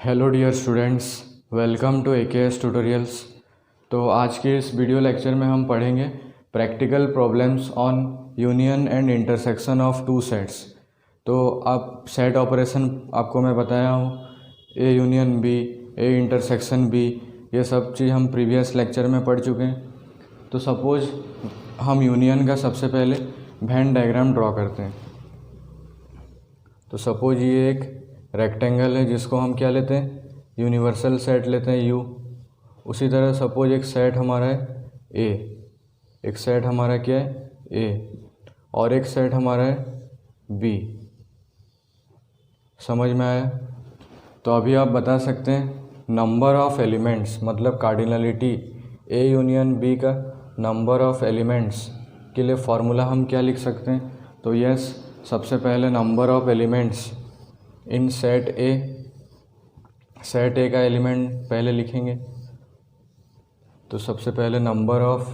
Hello dear students, welcome to AKS tutorials. तो आज के इस वीडियो लेक्चर में हम पढ़ेंगे practical problems on union and intersection of two sets. तो अब सेट ऑपरेशन आपको मैं बताया हूँ, A union B, A intersection B, ये सब चीज़ हम प्रीवियस लेक्चर में पढ़ चुके हैं। तो सपोज़ हम यूनियन का सबसे पहले वेन डायग्राम ड्रॉ करते हैं। तो सपोज़ ये एक रेक्टेंगल है जिसको हम क्या लेते हैं, यूनिवर्सल सेट लेते हैं यू। उसी तरह सपोज एक सेट हमारा है ए, एक सेट हमारा क्या है ए, और एक सेट हमारा है बी। समझ में आया? तो अभी आप बता सकते हैं नंबर ऑफ़ एलिमेंट्स, मतलब कार्डिनलिटी ए यूनियन बी का नंबर ऑफ़ एलिमेंट्स के लिए फार्मूला हम क्या लिख सकते हैं। तो यस, सबसे पहले number of elements in set A का एलिमेंट पहले लिखेंगे। तो सबसे पहले number of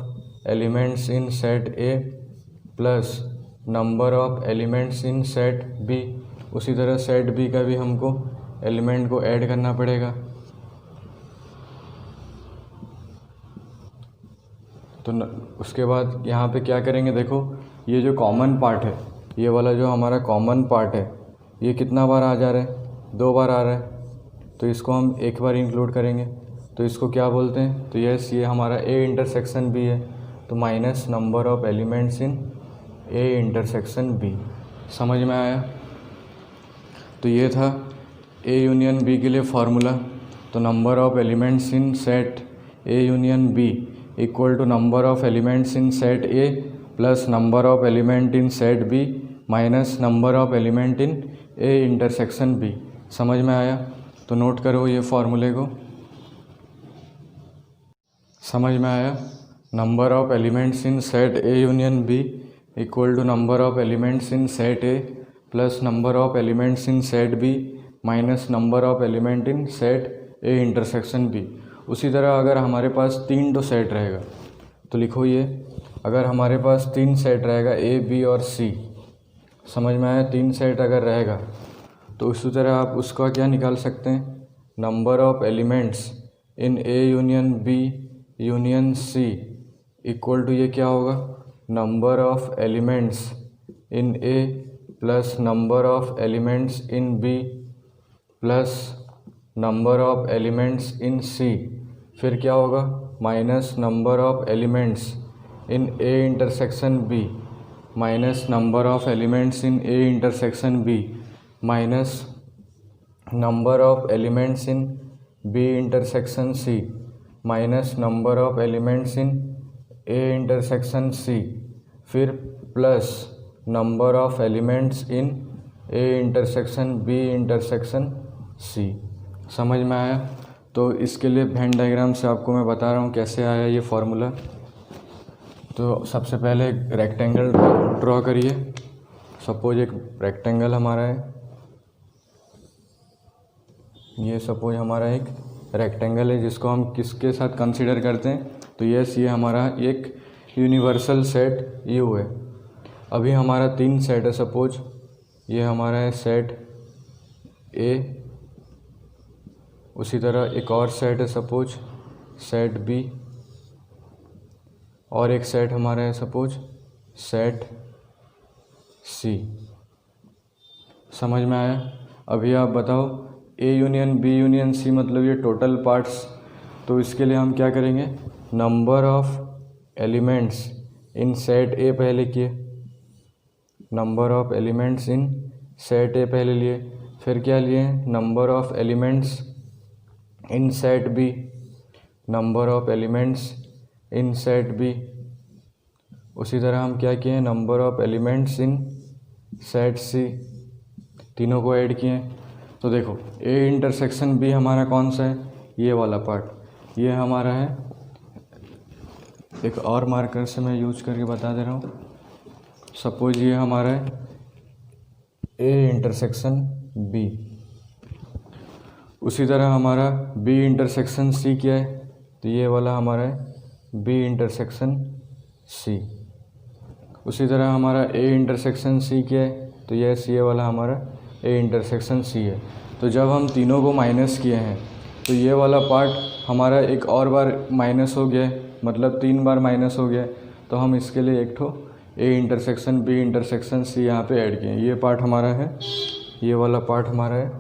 elements in set A plus number of elements in set B. उसी तरह सेट बी का भी हमको एलिमेंट को ऐड करना पड़ेगा। तो उसके बाद यहाँ पे क्या करेंगे, देखो ये जो कॉमन पार्ट है, ये वाला जो हमारा कॉमन पार्ट है, ये कितना बार आ जा रहा है, 2 बार आ रहा है। तो इसको हम एक बार इंक्लूड करेंगे। तो इसको क्या बोलते हैं, तो यस, ये हमारा ए इंटरसेक्शन बी है। तो minus number of elements in A intersection B. समझ में आया? तो ये था ए यूनियन बी के लिए फार्मूला। तो number of elements in set A union B equal to number of elements in set A plus number of element in set B minus number of element in A intersection B. समझ में आया? तो note करो ये फार्मूले को। समझ में आया? Number of elements in set A union B equal to number of elements in set A plus number of elements in set B minus number of element in set A intersection B. उसी तरह अगर हमारे पास 3 तो set रहेगा, तो लिखो ये, अगर हमारे पास 3 सेट रहेगा ए बी और सी। समझ में आया? 3 सेट अगर रहेगा तो उसी तरह आप उसका क्या निकाल सकते हैं, number of elements in A union B union C equal to ये क्या होगा, number of elements in A plus number of elements in B plus number of elements in C. फिर क्या होगा, minus number of elements in A intersection B minus number of elements in A intersection B minus number of elements in B intersection C minus number of elements in A intersection सी, फिर plus number of elements in A intersection B intersection C. समझ में आया? तो इसके लिए Venn diagram से आपको मैं बता रहा हूँ कैसे आया ये फार्मूला। तो सबसे पहले एक रेक्टेंगल ड्रॉ करिए। सपोज एक रेक्टेंगल हमारा है, ये सपोज हमारा एक रेक्टेंगल है जिसको हम किसके साथ कंसीडर करते हैं, तो यस, ये हमारा एक यूनिवर्सल सेट यू है। अभी हमारा 3 सेट है। सपोज ये हमारा है सेट ए, उसी तरह एक और सेट है सपोज सेट बी, और एक सेट हमारा है सपोज सेट सी। समझ में आया? अभी आप बताओ, A union B union C मतलब ये टोटल पार्ट्स। तो इसके लिए हम क्या करेंगे, number of elements in set A पहले किए, number of elements in set A पहले लिए, फिर क्या लिए, number of elements in set B, number of elements in set B. उसी तरह हम क्या किए, number of elements in set C, तीनों को ऐड किए। तो देखो ए इंटरसेक्शन बी हमारा कौन सा है, ये वाला पार्ट, ये हमारा है। एक और मार्कर से मैं यूज करके बता दे रहा हूँ। सपोज ये हमारा है ए इंटरसेक्शन बी। उसी तरह हमारा बी इंटरसेक्शन सी क्या है, तो ये वाला हमारा है बी इंटरसेक्शन सी। उसी तरह हमारा ए इंटरसेक्शन सी क्या है, तो ये वाला हमारा ए इंटरसेक्शन सी है। तो जब हम तीनों को माइनस किए हैं तो ये वाला पार्ट हमारा एक और बार माइनस हो गया, मतलब 3 बार माइनस हो गया। तो हम इसके लिए एक ठो A intersection B intersection C यहाँ पे ऐड किए। ये पार्ट हमारा है, ये वाला पार्ट हमारा है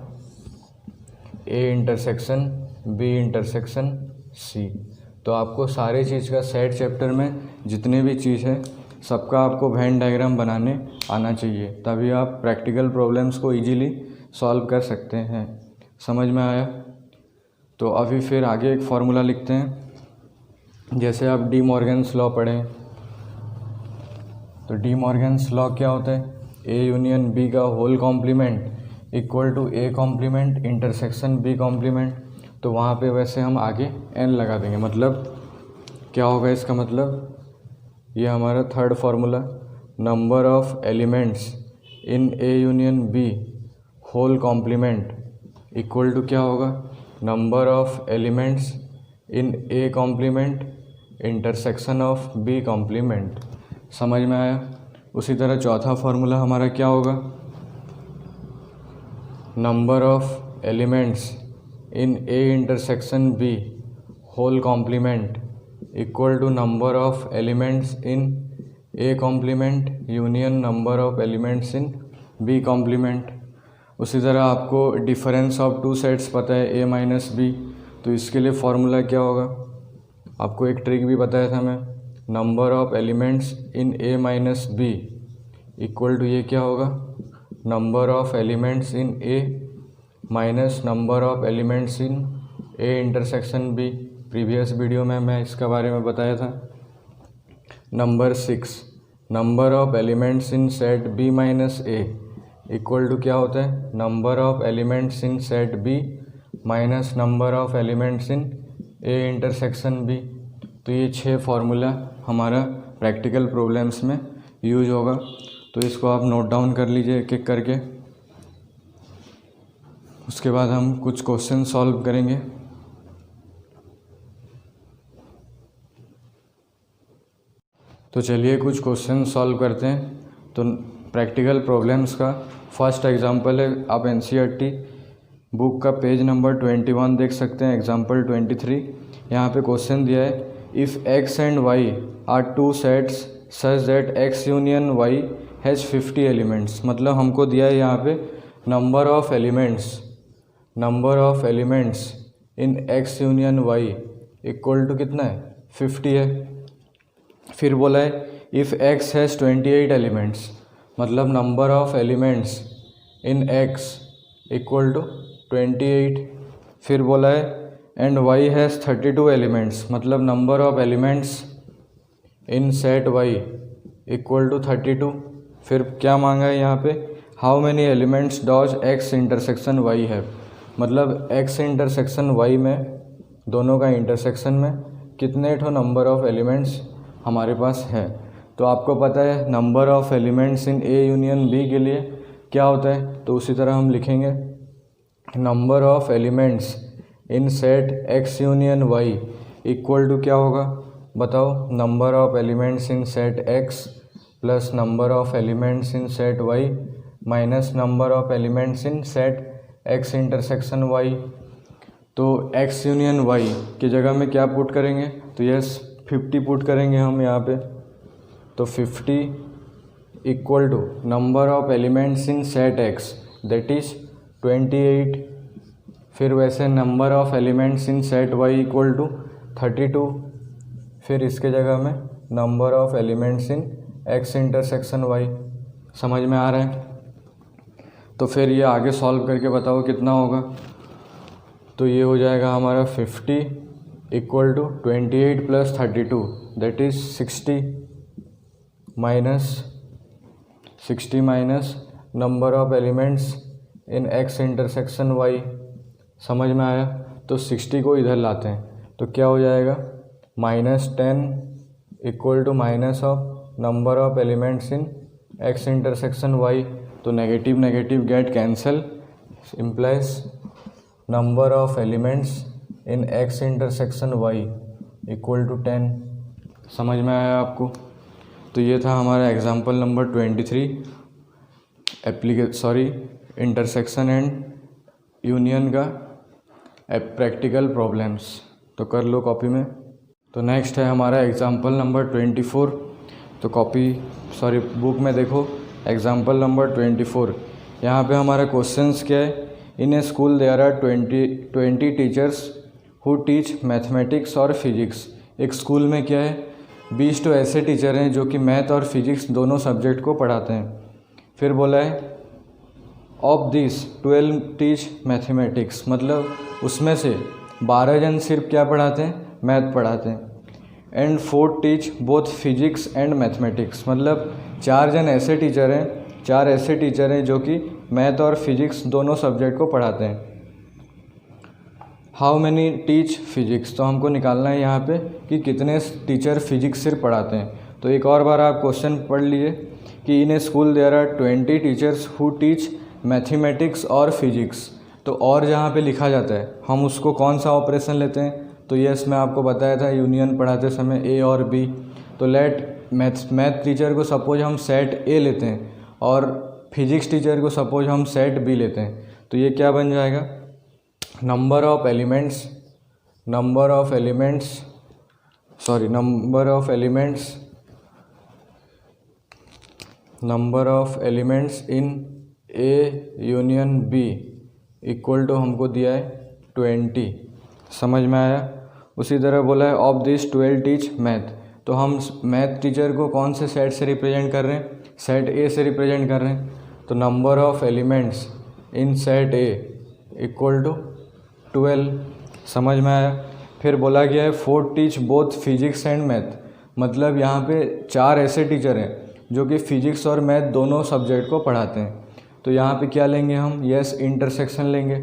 A intersection B intersection C. तो आपको सारे चीज़ का सेट चैप्टर में जितने भी चीज़ है सबका आपको वेन डायग्राम बनाने आना चाहिए, तभी आप प्रैक्टिकल प्रॉब्लम्स को इजीली सॉल्व कर सकते हैं। समझ में आया? तो अभी फिर आगे एक फार्मूला लिखते हैं। जैसे आप डी मॉर्गन्स लॉ पढ़ें तो डी मॉर्गन्स लॉ क्या होता है? ए यूनियन बी का whole complement equal to A complement intersection B complement. तो वहाँ पे वैसे हम आगे एन लगा देंगे, मतलब क्या होगा इसका मतलब, ये हमारा third formula, number of elements in A union B whole complement equal to क्या होगा, number of elements in A complement intersection of B complement. समझ में आया? उसी तरह चौथा फार्मूला हमारा क्या होगा, number of elements in A intersection B whole complement equal to number of elements in A complement union number of elements in B complement. उसी तरह आपको डिफरेंस ऑफ टू सेट्स पता है ए माइनस बी, तो इसके लिए फार्मूला क्या होगा, आपको एक ट्रिक भी बताया था मैं, number of elements in A minus B equal to ये क्या होगा, number of elements in A minus number of elements in A intersection B. Previous video में मैं इसका बारे में बताया था। Number 6, number of elements in set B minus A equal to क्या होता है, number of elements in set B minus number of elements in A intersection B. तो ये 6 फार्मूला हमारा प्रैक्टिकल प्रॉब्लम्स में यूज होगा। तो इसको आप नोट डाउन कर लीजिए एक एक करके। उसके बाद हम कुछ क्वेश्चन सॉल्व करेंगे। तो चलिए कुछ क्वेश्चन सॉल्व करते हैं। तो प्रैक्टिकल प्रॉब्लम्स का फर्स्ट एग्जांपल है, आप एनसीईआरटी बुक का पेज नंबर 21 देख सकते हैं, एग्जांपल 23। यहाँ पे क्वेश्चन दिया है, if x and y are two sets such that x union y has 50 elements. मतलब हमको दिया है यहाँ पे number of elements in x union y equal to कितना है, 50 है। फिर बोला है इफ़ x हैज़ 28 एलिमेंट्स, मतलब number of elements in x equal to 28। फिर बोला है एंड y हैज़ 32 एलिमेंट्स, मतलब number of elements in set y equal to 32। फिर क्या मांगा है यहाँ पे, how many elements does x intersection y है, मतलब x इंटरसेक्शन y में दोनों का इंटरसेक्शन में कितने ठो नंबर ऑफ एलिमेंट्स हमारे पास है। तो आपको पता है number of elements in A union B के लिए क्या होता है, तो उसी तरह हम लिखेंगे number of elements in set X union Y equal to क्या होगा, बताओ, number of elements in set X plus number of elements in set Y minus number of elements in set X intersection Y. तो X union Y की जगह में क्या put करेंगे, तो यस 50 पुट करेंगे हम यहाँ पे। तो 50 equal to number of elements in set X that is 28। फिर वैसे number of elements in set Y equal to 32। फिर इसके जगह में number of elements in X intersection Y. समझ में आ रहा है? तो फिर ये आगे सॉल्व करके बताओ कितना होगा। तो ये हो जाएगा हमारा 50 equal to 28 plus 32 that is 60 minus number of elements in X intersection Y. समझ में आया? तो 60 को इधर लाते हैं तो क्या हो जाएगा, -10 equal to minus of number of elements in X intersection Y. तो negative negative get cancel, implies number of elements in X intersection Y equal to 10। समझ में आया आपको? तो ये था हमारा example number 23, intersection and union का प्रैक्टिकल प्रॉब्लम्स। तो कर लो कॉपी में। तो नेक्स्ट है हमारा एग्जाम्पल नंबर 24। तो बुक में देखो एग्जाम्पल नंबर 24। यहाँ पे हमारा क्वेश्चंस क्या है, in a school there are 20 teachers who teach mathematics और फिजिक्स। एक स्कूल में क्या है, 20 तो ऐसे टीचर हैं जो कि मैथ और फिजिक्स दोनों सब्जेक्ट को पढ़ाते हैं। फिर बोला है ऑफ दिस 12 टीच मैथमेटिक्स, मतलब उसमें से 12 जन सिर्फ क्या पढ़ाते हैं, मैथ पढ़ाते हैं। And 4 teach both physics and mathematics, मतलब 4 ऐसे टीचर हैं जो कि मैथ और फिजिक्स दोनों सब्जेक्ट को पढ़ाते हैं। हाउ मैनी टीच फिजिक्स, तो हमको निकालना है यहाँ पे कि कितने टीचर फिजिक्स सिर्फ पढ़ाते हैं। तो एक और बार आप क्वेश्चन पढ़ लीजिए कि in a school there are 20 teachers who teach mathematics और फिजिक्स। तो और जहाँ पे लिखा जाता है हम उसको कौन सा ऑपरेशन लेते हैं, तो यस मैं आपको बताया था यूनियन पढ़ाते समय ए और बी। तो लेट मैथ टीचर को सपोज हम सेट ए लेते हैं और फिजिक्स टीचर को सपोज हम सेट बी लेते हैं। तो ये क्या बन जाएगा, number of elements in A union B equal to हमको दिया है 20। समझ में आया। उसी तरह बोला है ऑफ दिस 12 टीच मैथ। तो हम मैथ टीचर को कौन से सेट से रिप्रेजेंट कर रहे हैं, सेट ए से रिप्रेजेंट कर रहे हैं। तो number of elements in set A equal to 12। समझ में आया। फिर बोला गया है 4 teach both physics and math, मतलब यहाँ पे 4 ऐसे टीचर हैं जो कि फिजिक्स और मैथ दोनों सब्जेक्ट को पढ़ाते हैं। तो यहाँ पे क्या लेंगे हम, यस इंटरसेक्शन लेंगे।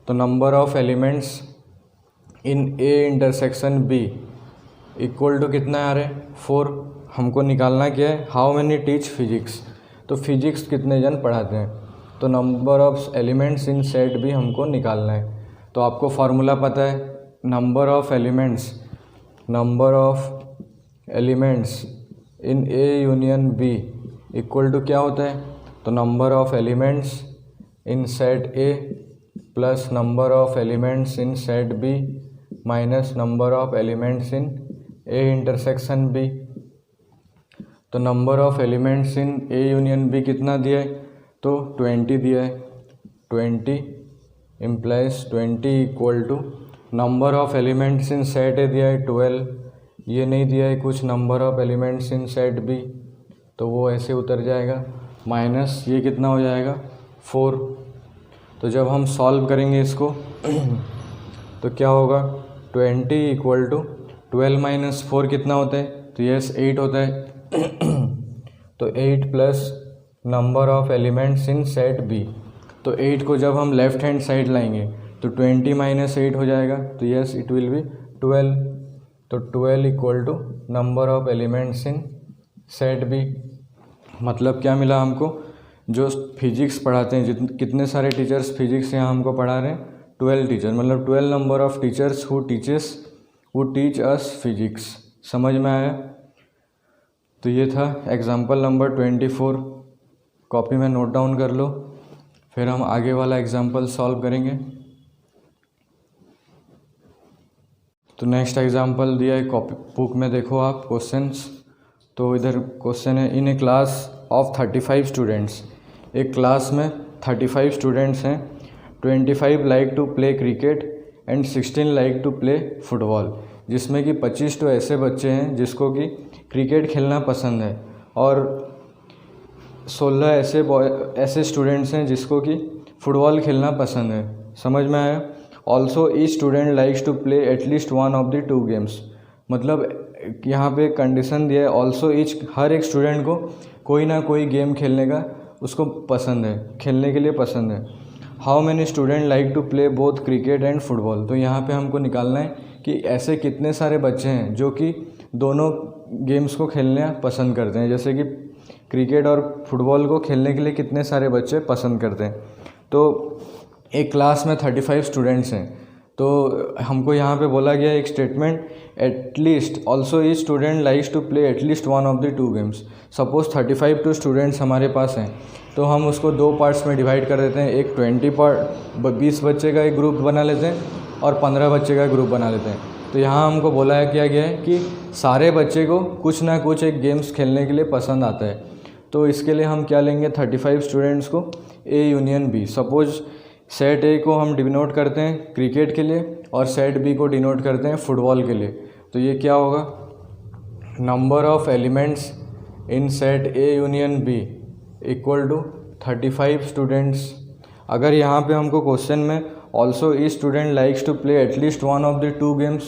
तो number of elements in A intersection B equal to कितना आ रहा है, 4। हमको निकालना क्या है, हाउ मैनी टीच फिजिक्स, तो फिजिक्स कितने जन पढ़ाते हैं। तो number of elements in set B हमको निकालना है। तो आपको फार्मूला पता है, number of elements in A union B equal to क्या होता है, तो number of elements in set A plus number of elements in set B minus number of elements in A intersection B. तो number of elements in A union B कितना दिया है, तो 20 दिया है। 20 implies 20 equal to number of elements in set A दिया है 12, ये नहीं दिया है कुछ number of elements in set B, तो वो ऐसे उतर जाएगा, माइनस ये कितना हो जाएगा 4। तो जब हम सॉल्व करेंगे इसको तो क्या होगा, 20 इक्वल टू 12 माइनस 4 कितना होता है, तो यस 8 होता है। तो 8 plus number of elements in set B, तो 8 को जब हम लेफ्ट हैंड साइड लाएंगे तो 20 माइनस 8 हो जाएगा, तो यस इट विल बी 12। तो 12 equal to number of elements in set B. मतलब क्या मिला हमको, जो फिजिक्स पढ़ाते हैं कितने सारे टीचर्स फिजिक्स यहाँ हमको पढ़ा रहे हैं, 12 टीचर, मतलब 12 number of teachers who teach us physics. समझ में आया। तो ये था एग्जाम्पल नंबर 24, कॉपी में नोट डाउन कर लो, फिर हम आगे वाला एग्जाम्पल सॉल्व करेंगे। तो नेक्स्ट एग्जाम्पल दिया है कॉपी बुक में, देखो आप क्वेश्चंस। तो इधर क्वेश्चन है, in a class of 35 students, एक क्लास में 35 स्टूडेंट्स हैं, 25 like to play cricket and 16 like to play football, जिसमें कि 25 तो ऐसे बच्चे हैं जिसको कि क्रिकेट खेलना पसंद है और 16 ऐसे स्टूडेंट्स हैं जिसको कि फुटबॉल खेलना पसंद है। समझ में आया। Also each student likes to play at least one of the 2 games, मतलब यहाँ पे कंडीशन दिया है, ऑल्सो ईच, हर एक स्टूडेंट को कोई ना कोई गेम खेलने का उसको पसंद है, खेलने के लिए पसंद है। How many student like to play both cricket and football, तो यहाँ पे हमको निकालना है कि ऐसे कितने सारे बच्चे हैं जो कि दोनों गेम्स को खेलना पसंद करते हैं, जैसे कि क्रिकेट और फुटबॉल को खेलने के लिए कितने सारे बच्चे पसंद करते हैं। तो एक क्लास में 35 स्टूडेंट्स हैं, तो हमको यहाँ पे बोला गया एक statement, at least also each student likes to play at least one of the 2 games. Suppose 35 to students हमारे पास हैं, तो हम उसको 2 पार्ट्स में डिवाइड कर देते हैं। एक 20 बच्चे का एक ग्रुप बना लेते हैं और 15 बच्चे का ग्रुप बना लेते हैं। तो यहाँ हमको बोला किया गया है कि सारे बच्चे को कुछ ना कुछ एक गेम्स खेलने के लिए पसंद आता है। तो इसके लिए हम क्या लेंगे, 35 स्टूडेंट्स को A union B. Suppose set A को हम डिनोट करते हैं क्रिकेट के लिए और सेट बी को डिनोट करते हैं फुटबॉल के लिए। तो ये क्या होगा, number of elements in set A union B equal to 35 students. अगर यहाँ पे हमको क्वेश्चन में also each student likes to play at least one of the 2 games,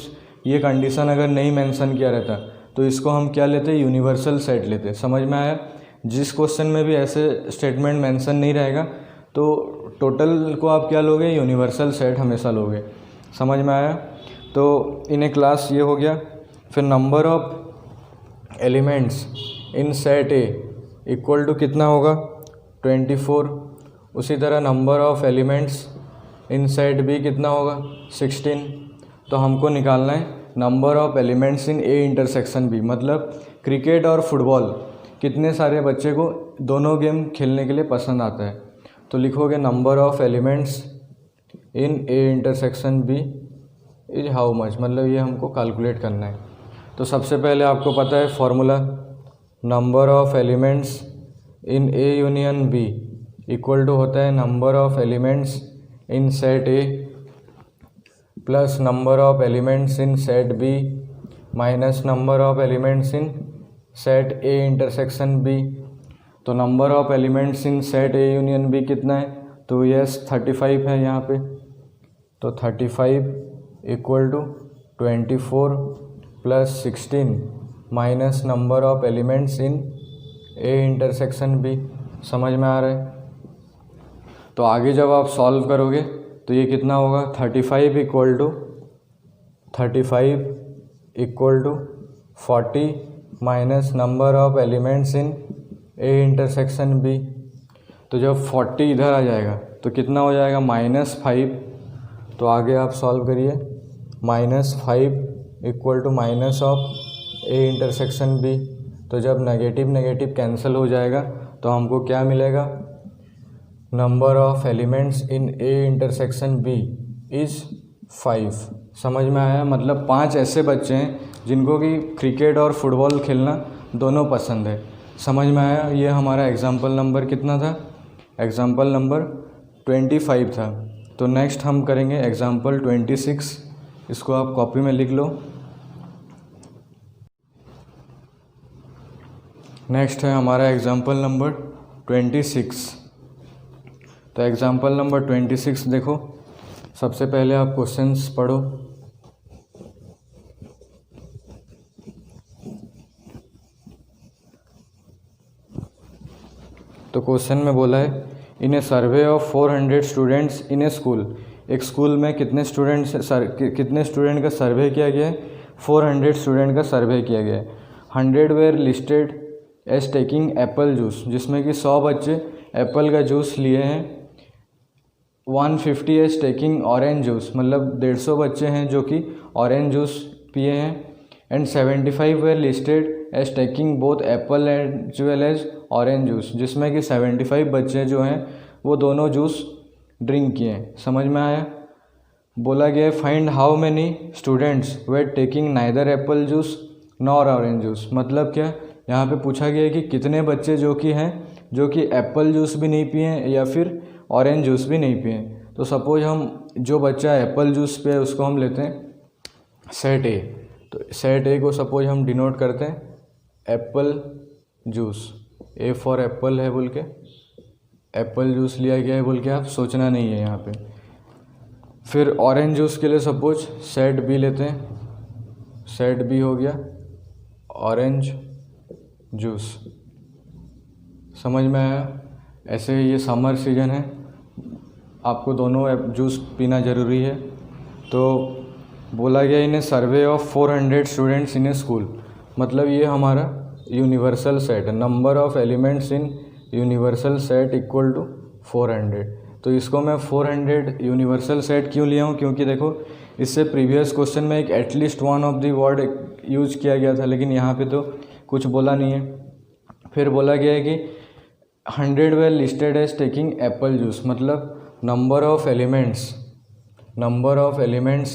ये कंडीशन अगर नहीं मेंशन किया रहता तो इसको हम क्या लेते, यूनिवर्सल सेट लेते। समझ में आया। जिस क्वेश्चन में भी ऐसे स्टेटमेंट मेंशन नहीं रहेगा तो टोटल को आप क्या लोगे, यूनिवर्सल सेट हमेशा लोगे। समझ में आया। तो इन ए क्लास ये हो गया। फिर number of elements in set A equal to कितना होगा, 24। उसी तरह number of elements in set B कितना होगा, 16। तो हमको निकालना है number of elements in A intersection B, मतलब क्रिकेट और फुटबॉल कितने सारे बच्चे को दोनों गेम खेलने के लिए पसंद आता है। तो लिखोगे number of elements in A intersection B is how much, मतलब ये हमको कैलकुलेट करना है। तो सबसे पहले आपको पता है formula, number of elements in A union B equal to होता है number of elements in set A plus number of elements in set B minus number of elements in set A intersection B. तो number of elements in set A union B कितना है, तो yes 35 है यहाँ पे। तो 35 equal to 24 plus 16 minus number of elements in A intersection B. समझ में आ रहा है। तो आगे जब आप सॉल्व करोगे तो ये कितना होगा, 35 equal to 40 minus number of elements in A intersection B. तो जब 40 इधर आ जाएगा तो कितना हो जाएगा, -5। तो आगे आप सॉल्व करिए, -5 equal to minus of A intersection B. तो जब नेगेटिव नेगेटिव कैंसिल हो जाएगा तो हमको क्या मिलेगा, number of elements in A intersection B is 5। समझ में आया। मतलब 5 ऐसे बच्चे हैं जिनको कि क्रिकेट और फुटबॉल खेलना दोनों पसंद है। समझ में आया। ये हमारा एग्जाम्पल नंबर कितना था, एग्जाम्पल नंबर 25 था। तो नेक्स्ट हम करेंगे एग्जाम्पल 26। इसको आप कॉपी में लिख लो। नेक्स्ट है हमारा एग्जाम्पल नंबर 26। तो एग्जाम्पल नंबर 26 देखो। सबसे पहले आप क्वेश्चंस पढ़ो। तो क्वेश्चन में बोला है, in a survey of 400 students in a school. एक स्कूल में कितने स्टूडेंट का सर्वे किया गया है, 400 स्टूडेंट का सर्वे किया गया है। 100 were listed as taking apple juice, जिसमें कि 100 बच्चे एप्पल का जूस लिए हैं। 150 एज टेकिंग ऑरेंज जूस, मतलब 150 बच्चे हैं जो कि ऑरेंज जूस पिए हैं। And 75 were listed as taking both apple as well as orange juice, जिसमें कि 75 बच्चे जो हैं वो दोनों जूस ड्रिंक किए हैं। समझ में आया। बोला गया है find how many students were taking neither apple juice nor orange juice. मतलब क्या, यहाँ पे पूछा गया है कि कितने बच्चे जो कि हैं जो कि एप्पल जूस भी नहीं पिए या फिर ऑरेंज जूस भी नहीं पिए। तो सपोज हम जो बच्चा एप्पल जूस पे उसको हम लेते हैं सेट ए। तो सेट ए को सपोज हम डिनोट करते हैं Apple juice, A for Apple है बोल के एप्पल जूस लिया गया है बोल के आप सोचना नहीं है यहाँ पे। फिर ऑरेंज जूस के लिए सपोज सेट बी लेते हैं, सेट बी हो गया ऑरेंज जूस। समझ में आया। ऐसे ये समर सीजन है, आपको दोनों जूस पीना ज़रूरी है। तो बोला गया इन्हें survey of 400 students in a school, मतलब ये हमारा यूनिवर्सल सेट है। Number of elements in universal set equal to 400। तो इसको मैं 400 यूनिवर्सल सेट क्यों लिया हूँ, क्योंकि देखो इससे प्रीवियस क्वेश्चन में एक at least one of the word use किया गया था, लेकिन यहाँ पे तो कुछ बोला नहीं है। फिर बोला गया है कि 100 were listed as taking apple juice, मतलब number of elements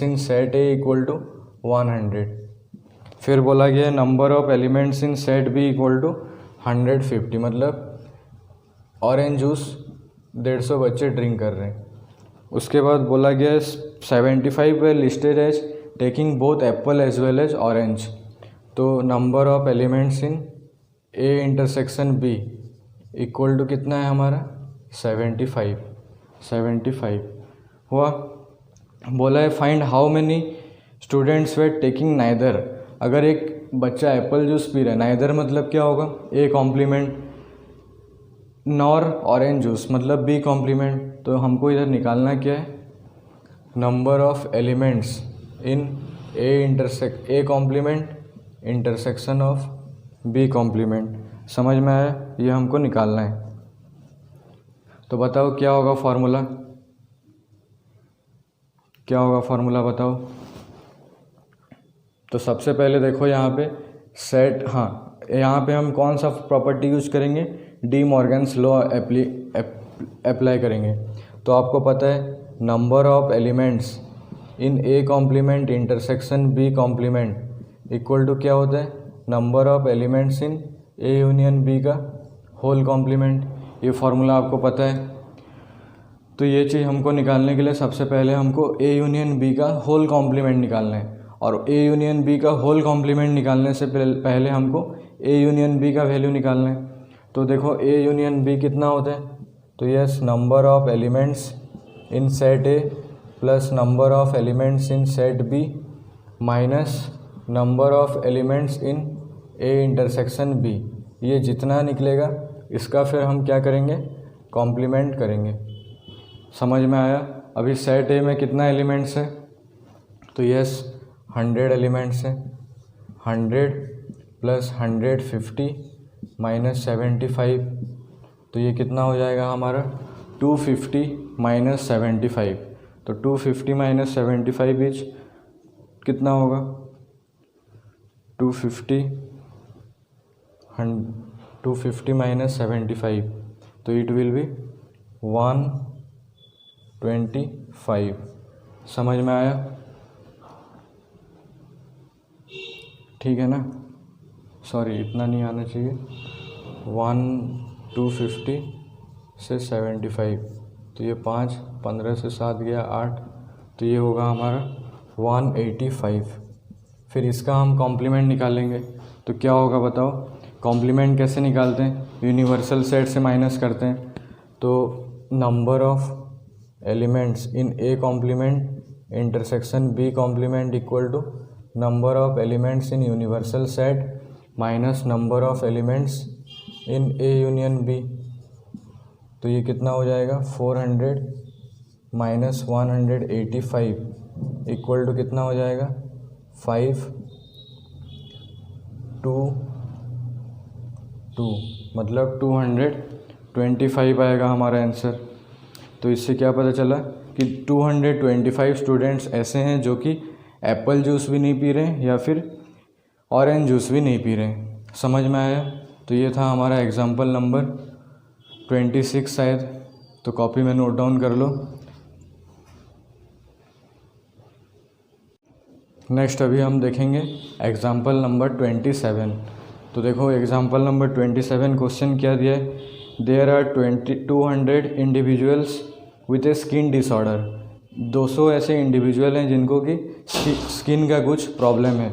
in set A equal to 100। फिर बोला गया number of elements in set B equal to 150, मतलब ऑरेंज जूस 150 बच्चे ड्रिंक कर रहे हैं। उसके बाद बोला गया 75 were listed as taking both apple as well as orange, तो number of elements in A intersection B equal to कितना है हमारा 75 हुआ। बोला है find how many students were taking neither, अगर एक बच्चा एप्पल जूस पी रहा है, नाइदर मतलब क्या होगा A complement, nor orange juice मतलब बी कॉम्प्लीमेंट, तो हमको इधर निकालना क्या है number of elements in A complement intersection of B complement. समझ में आया, ये हमको निकालना है। तो बताओ क्या होगा फॉर्मूला, क्या होगा फॉर्मूला बताओ। तो सबसे पहले देखो यहाँ पे सेट, हाँ यहाँ पे हम कौन सा प्रॉपर्टी यूज करेंगे, डी मॉर्गन्स लॉ अप्लाई करेंगे। तो आपको पता है number of elements in A complement intersection B complement equal to क्या होता है number of elements in A union B का होल कॉम्प्लीमेंट। ये फार्मूला आपको पता है। तो ये चीज़ हमको निकालने के लिए सबसे पहले हमको ए यूनियन बी का होल कॉम्प्लीमेंट निकालना है, और ए यूनियन बी का होल कॉम्प्लीमेंट निकालने से पहले हमको ए यूनियन बी का वैल्यू निकालना है। तो देखो ए यूनियन बी कितना होता है, तो yes number of elements in set A plus number of elements in set B minus number of elements in A intersection B, ये जितना निकलेगा इसका फिर हम क्या करेंगे कॉम्प्लीमेंट करेंगे। समझ में आया। अभी सेट ए में कितना एलिमेंट्स है, तो यस 100 एलिमेंट्स है, 100 प्लस 150 माइनस 75, तो ये कितना हो जाएगा हमारा 250 माइनस 75। तो 250 माइनस 75 इज कितना होगा 250 माइनस 75, तो इट विल बी 125। समझ में आया, ठीक है ना। सॉरी इतना नहीं आना चाहिए, 250 से 75, तो ये 5, 15 से 7 गया 8, तो ये होगा हमारा 185। फिर इसका हम कॉम्प्लीमेंट निकालेंगे, तो क्या होगा बताओ। कॉम्प्लीमेंट कैसे निकालते हैं, यूनिवर्सल सेट से माइनस करते हैं। तो number of elements in A complement intersection B complement equal to number of elements in universal set minus number of elements in A union B, तो ये कितना हो जाएगा 400 माइनस 185 इक्वल टू कितना हो जाएगा 522, मतलब 225 आएगा हमारा आंसर। तो इससे क्या पता चला कि 225 स्टूडेंट्स ऐसे हैं जो कि एप्पल जूस भी नहीं पी रहे हैं या फिर ऑरेंज जूस भी नहीं पी रहे हैं। समझ में आया। तो ये था हमारा एग्जाम्पल नंबर 26 शायद, तो कॉपी में नोट डाउन कर लो। नेक्स्ट अभी हम देखेंगे एग्जाम्पल नंबर 27। तो देखो एग्जाम्पल नंबर 27 क्वेश्चन क्या दिया है, there are 200 individuals with a skin disorder. 200 ऐसे इंडिविजुअल हैं जिनको कि स्किन का कुछ प्रॉब्लम है।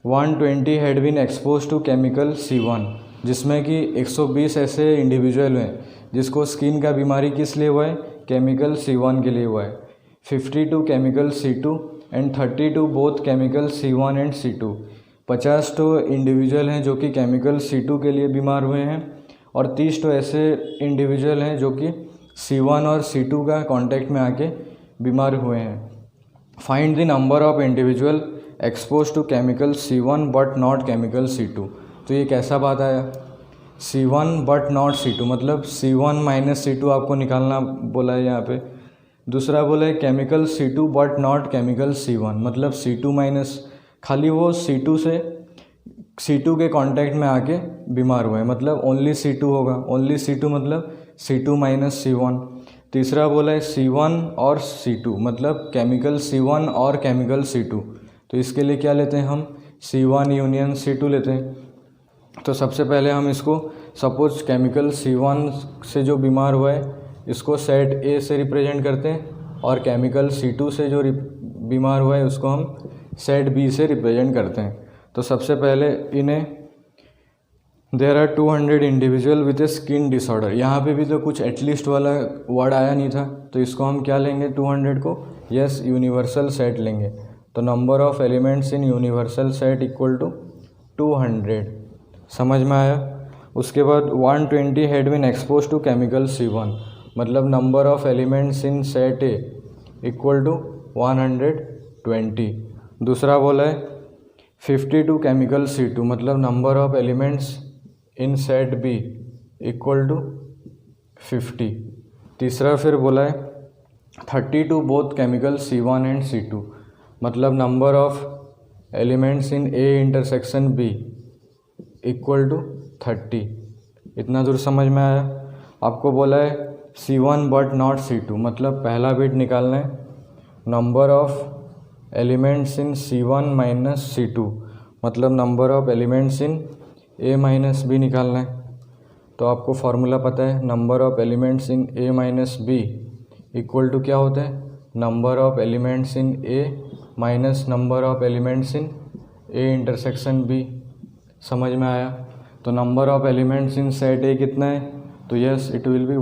120 had been expose to chemical C1, जिसमें कि 120 ऐसे इंडिविजुअल हैं जिसको स्किन का बीमारी किस लिए हुआ है, केमिकल C1 के लिए हुआ है। 52 chemical C2 and 32 both chemical C1 and C2। 50 तो इंडिविजुअल हैं जो कि केमिकल C2 के लिए बीमार हुए हैं, और 30 तो ऐसे इंडिविजुअल हैं जो कि C1 और C2 का कांटेक्ट में आके बीमार हुए हैं। Find the number of individual expose to chemical C1 but not chemical C2। तो ये कैसा बात आया, C1 बट नॉट C2, मतलब C1 माइनस C2 आपको निकालना बोला है यहाँ पे। दूसरा बोला है chemical C2 but not chemical C1, मतलब C2 माइनस, खाली वो C2 के कांटेक्ट में आके बीमार हुए हैं, मतलब ओनली C2 होगा। ओनली C2 मतलब C2 माइनस C1। तीसरा बोला है C1 और C2, मतलब केमिकल C1 और केमिकल C2। तो इसके लिए क्या लेते हैं हम, C1 यूनियन C2 लेते हैं। तो सबसे पहले हम इसको सपोज केमिकल C1 से जो बीमार हुआ है इसको सेट A से रिप्रेजेंट करते हैं, और केमिकल C2 से जो बीमार हुआ है उसको हम सेट B से रिप्रेजेंट करते हैं। तो सबसे पहले इन्हें there are 200 individual with a skin disorder, यहाँ पे भी तो कुछ एटलीस्ट वाला वर्ड आया नहीं था, तो इसको हम क्या लेंगे 200 को, यस यूनिवर्सल सेट लेंगे। तो number of elements in universal set equal to 200, समझ में आया। उसके बाद 120 had been expose to chemical C1, मतलब number of elements in set A equal to 120। दूसरा बोला है 50 टू केमिकल C2, मतलब number of elements in set B equal to 50। तीसरा फिर बोला है 30 to both chemical C1 and C2, मतलब number of elements in A intersection B equal to 30। इतना दूर समझ में आया। आपको बोला है C1 बट नॉट C2, मतलब पहला बिट निकालना है number of elements in C1 minus C2, मतलब number of elements in A minus B निकालना है। तो आपको फार्मूला पता है, number of elements in A minus B equal to क्या होता है, number of elements in A minus number of elements in A intersection B। समझ में आया। तो number of elements in set A कितना है, तो yes it will be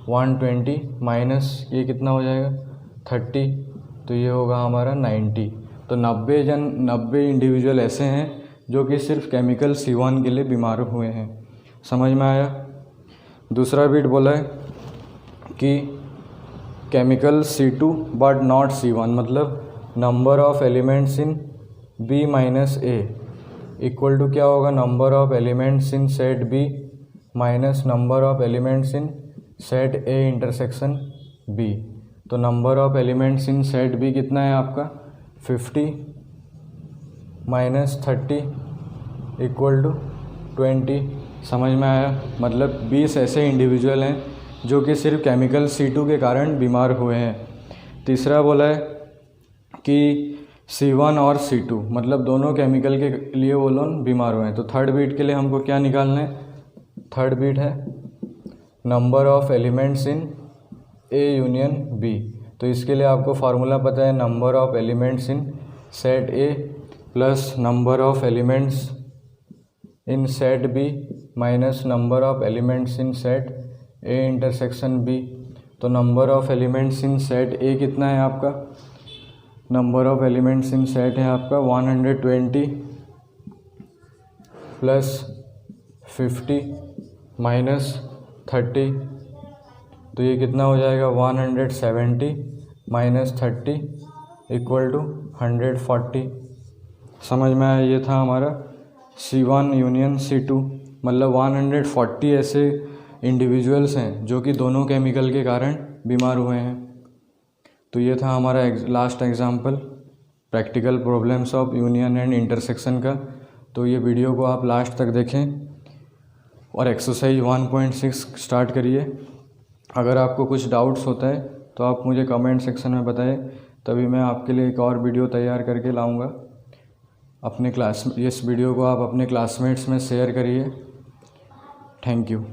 120 minus ये कितना हो जाएगा 30, तो ये होगा हमारा 90। तो 90 इंडिविजुअल ऐसे हैं जो कि सिर्फ केमिकल C1 के लिए बीमार हुए हैं। समझ में आया। दूसरा बिट बोला है कि chemical C2 but not C1, मतलब number of elements in B minus A equal to क्या होगा, number of elements in set B minus number of elements in set A intersection B। तो number of elements in set B कितना है आपका 50 minus 30 equal to 20। समझ में आया। मतलब 20 ऐसे इंडिविजुअल हैं जो कि सिर्फ केमिकल C2 के कारण बीमार हुए हैं। तीसरा बोला है कि C1 और C2, मतलब दोनों केमिकल के लिए वो लोग बीमार हुए हैं। तो थर्ड बीट के लिए हमको क्या निकालना है, थर्ड बीट है number of elements in A union B। तो इसके लिए आपको फार्मूला पता है, number of elements in set A plus number of elements in set B minus number of elements in set A intersection B। तो number of elements in set A कितना है आपका, number of elements in set है आपका 120 plus 50 minus 30, तो ये कितना हो जाएगा 170 माइनस 30 इक्वल टू 140। समझ में आया। ये था हमारा C1 यूनियन C2, मतलब 140 ऐसे इंडिविजुअल्स हैं जो कि दोनों केमिकल के कारण बीमार हुए हैं। तो ये था हमारा last example practical problems of union and intersection का। तो ये वीडियो को आप लास्ट तक देखें और एक्सरसाइज 1.6 स्टार्ट करिए। अगर आपको कुछ डाउट्स होता है तो आप मुझे कमेंट सेक्शन में बताएं, तभी मैं आपके लिए एक और वीडियो तैयार करके लाऊंगा। इस वीडियो को आप अपने क्लासमेट्स में शेयर करिए। Thank you.